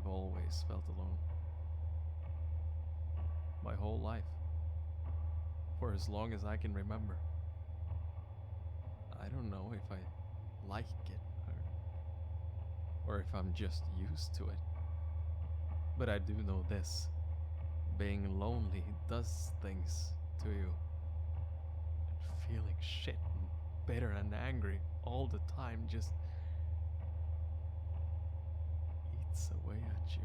I've always felt alone. My whole life. For as long as I can remember. I don't know if I like it or if I'm just used to it. But I do know this. Being lonely does things to you. And feeling shit and bitter and angry all the time just eats away at you.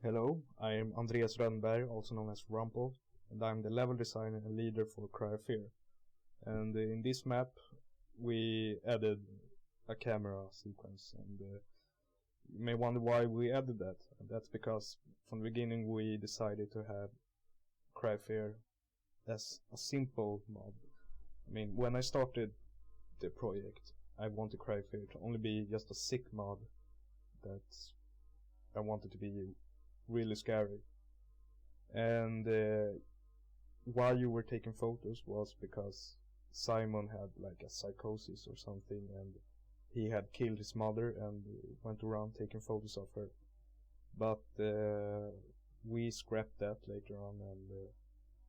Hello, I am Andreas Rönnberg, also known as Rumple, and I'm the level designer and leader for Cry of Fear. And in this map, we added a camera sequence, and you may wonder why we added that. And that's because from the beginning we decided to have Cry of Fear as a simple mod. I mean, when I started the project, I wanted Cry of Fear to only be just a sick mod that I wanted to be really scary. And why you were taking photos was because Simon had like a psychosis or something, and he had killed his mother and went around taking photos of her. But we scrapped that later on, and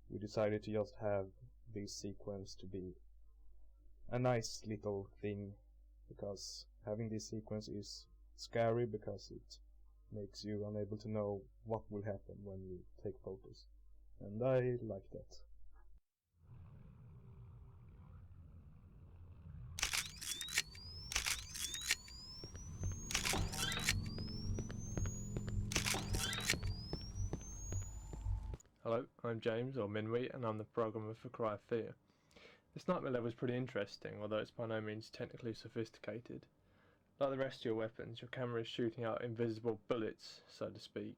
we decided to just have this sequence to be a nice little thing, because having this sequence is scary because it makes you unable to know what will happen when you take photos. And I like that. Hello, I'm James, or Minwy, and I'm the programmer for Cry of Fear. This nightmare level is pretty interesting, although it's by no means technically sophisticated. Like the rest of your weapons, your camera is shooting out invisible bullets, so to speak.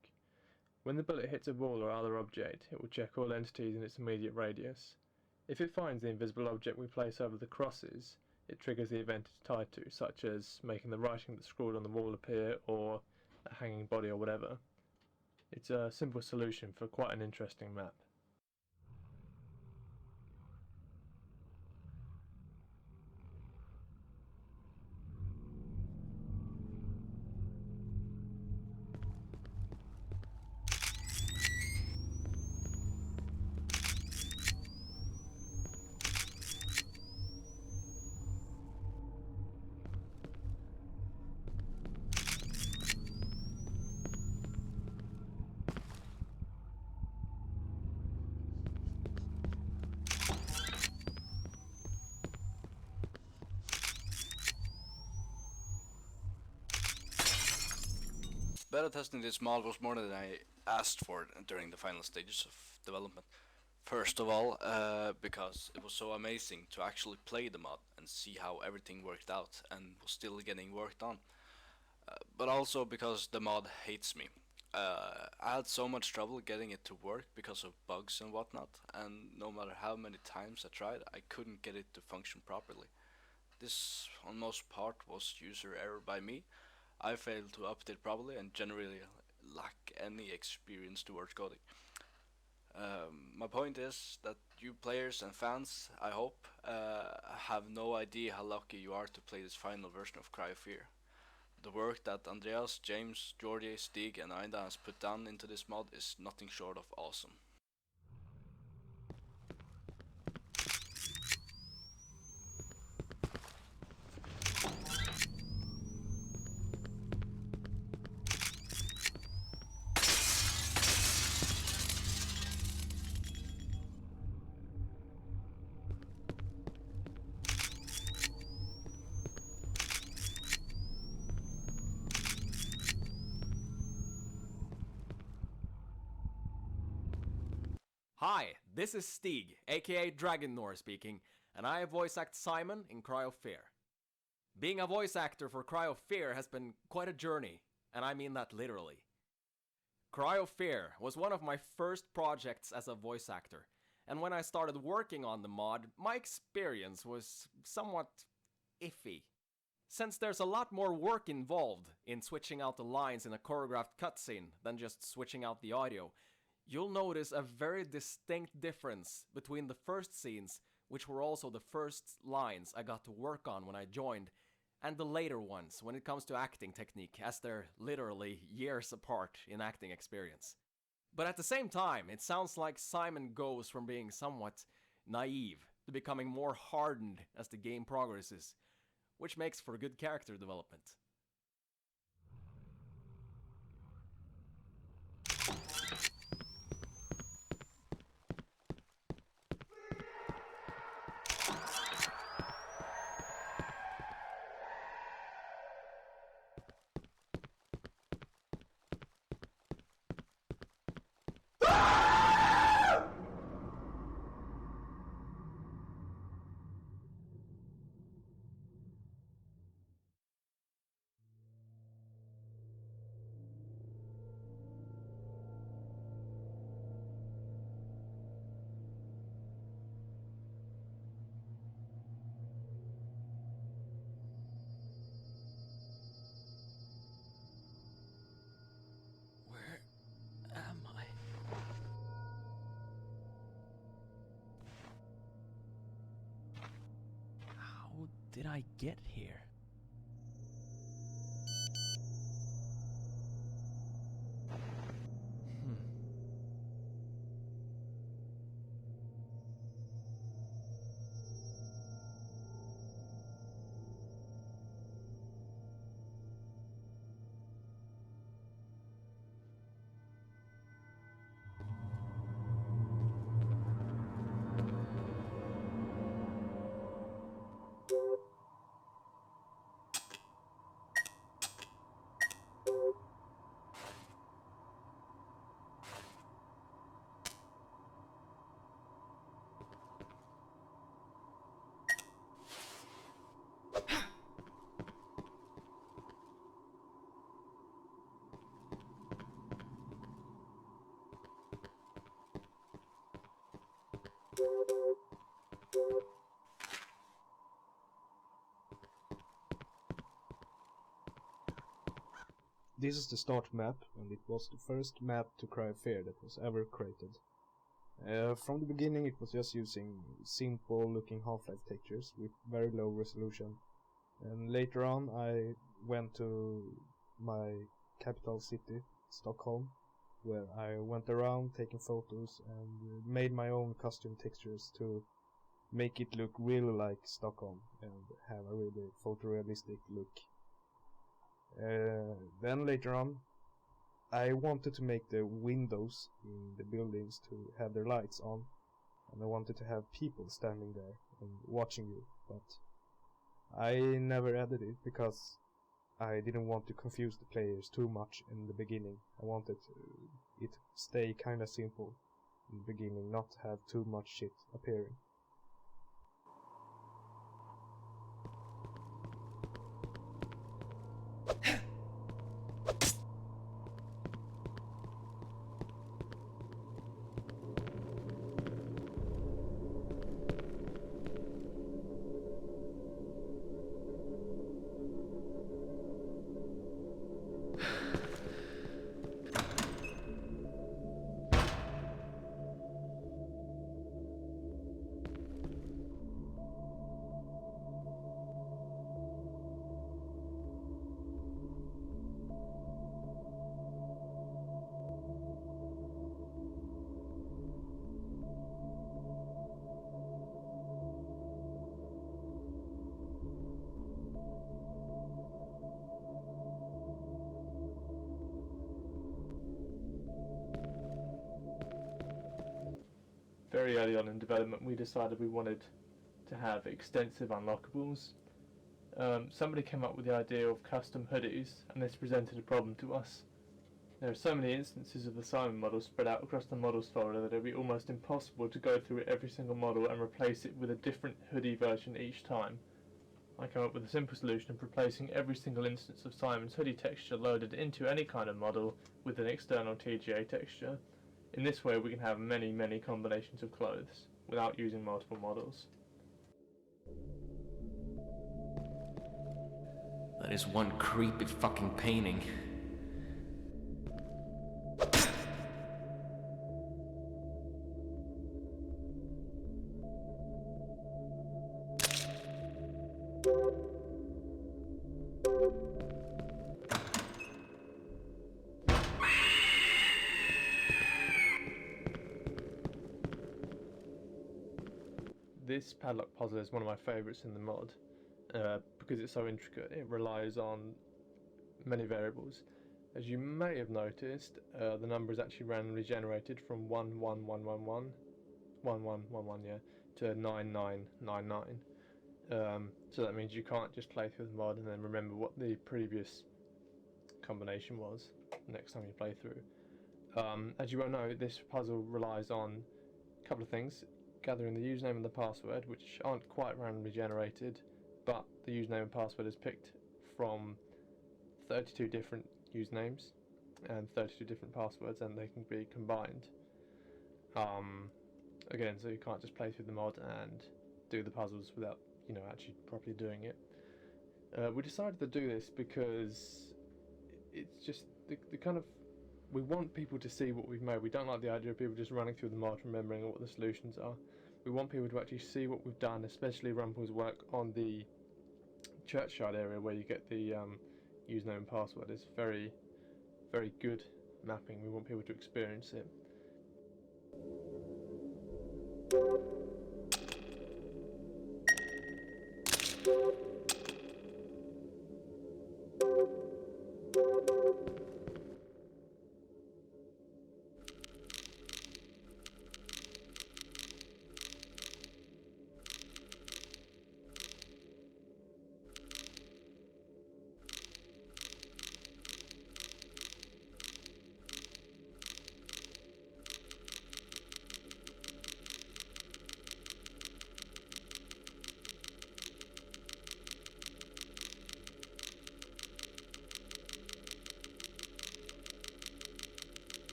When the bullet hits a wall or other object, it will check all entities in its immediate radius. If it finds the invisible object we place over the crosses, it triggers the event it's tied to, such as making the writing that's scrawled on the wall appear, or a hanging body or whatever. It's a simple solution for quite an interesting map. Beta testing this mod was more than I asked for during the final stages of development. First of all, because it was so amazing to actually play the mod and see how everything worked out and was still getting worked on. But also because the mod hates me. I had so much trouble getting it to work because of bugs and whatnot, and no matter how many times I tried, I couldn't get it to function properly. This, on most part, was user error by me. I failed to update properly and generally lack any experience towards coding. My point is that you players and fans, I hope, have no idea how lucky you are to play this final version of Cry of Fear. The work that Andreas, James, Georgie, Stig and Aida has put down into this mod is nothing short of awesome. Hi, this is Stig, aka Dragonnor speaking, and I voice act Simon in Cry of Fear. Being a voice actor for Cry of Fear has been quite a journey, and I mean that literally. Cry of Fear was one of my first projects as a voice actor, and when I started working on the mod, my experience was somewhat iffy. Since there's a lot more work involved in switching out the lines in a choreographed cutscene than just switching out the audio, you'll notice a very distinct difference between the first scenes, which were also the first lines I got to work on when I joined, and the later ones when it comes to acting technique, as they're literally years apart in acting experience. But at the same time, it sounds like Simon goes from being somewhat naive to becoming more hardened as the game progresses, which makes for good character development. did I get here? This is the start map, and it was the first map to Cry of Fear that was ever created. From the beginning it was just using simple looking Half-Life textures with very low resolution, and later on I went to my capital city, Stockholm, where I went around taking photos and made my own custom textures to make it look really like Stockholm and have a really photorealistic look. Then later on I wanted to make the windows in the buildings to have their lights on, and I wanted to have people standing there and watching you, but I never added it because I didn't want to confuse the players too much in the beginning. I wanted it to stay kinda simple in the beginning, not have too much shit appearing. Very early on in development we decided we wanted to have extensive unlockables. Somebody came up with the idea of custom hoodies, and this presented a problem to us. There are so many instances of the Simon model spread out across the models folder that it would be almost impossible to go through every single model and replace it with a different hoodie version each time. I came up with a simple solution of replacing every single instance of Simon's hoodie texture loaded into any kind of model with an external TGA texture. In this way we can have many combinations of clothes without using multiple models. That is one creepy fucking painting. This padlock puzzle is one of my favourites in the mod, because it's so intricate. It relies on many variables. As you may have noticed, the number is actually randomly generated from 11111 to 9999. So that means you can't just play through the mod and then remember what the previous combination was next time you play through. As you well know, this puzzle relies on a couple of things: gathering the username and the password, which aren't quite randomly generated, but the username and password is picked from 32 different usernames and 32 different passwords, and they can be combined. Again, so you can't just play through the mod and do the puzzles without, actually properly doing it. We decided to do this because it's just the kind of, we want people to see what we've made. We don't like the idea of people just running through the mod remembering what the solutions are. We want people to actually see what we've done, especially Rumpel's work on the churchyard area where you get the username and password is very, very good mapping. We want people to experience it.